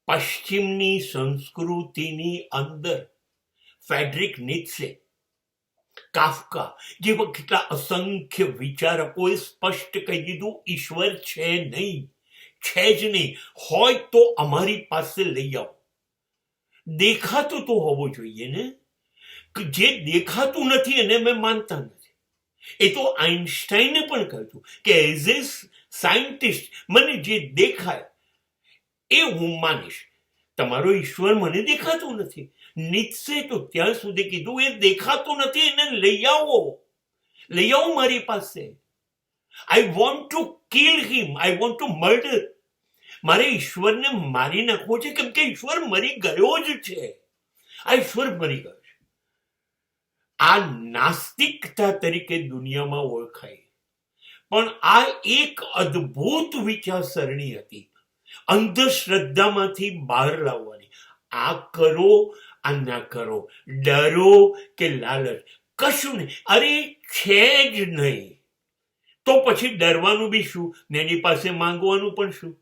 પશ્ચિમની સંસ્કૃતિની અંદર ફ્રેડરિક નીત્સે, કાફકા જેવા કેટલા અસંખ્ય વિચારકોએ સ્પષ્ટ કહી દીધું, ઈશ્વર છે નહીં, છે જ નહીં. હોય તો અમારી પાસે લઈ આવો. દેખાતું તો હોવું જોઈએ ને. જે દેખાતું નથી એને મેં માનતા નથી. એ તો આઈન્સ્ટાઈને પણ કહ્યું કે એઝ એ સાયન્ટિસ્ટ મને જે દેખાય એ હું માનીશ. તમારો ઈશ્વર મને દેખાતું નથી. નીત્સે તો ત્યાં સુધી કીધું એ દેખાતું નથી, એને લઈ આવો મારી પાસે. I want to kill him, I want to murder. મારે ઈશ્વરને મારી નાખવો છે, કેમ કે ઈશ્વર મરી ગયો જ છે. આ ઈશ્વર મરી ગયો છે. આ નાસ્તિકતા તરીકે દુનિયામાં ઓળખાય. પણ આ એક અદ્ભુત વિચારસરણી હતી, અંધશ્રદ્ધામાંથી બહાર લાવવાની. આ કરો, આ ના કરો, ડરો કે લાલચ, કશું નહીં. અરે છે જ નહીં તો પછી ડરવાનું બી શું ને એની પાસે માંગવાનું પણ શું?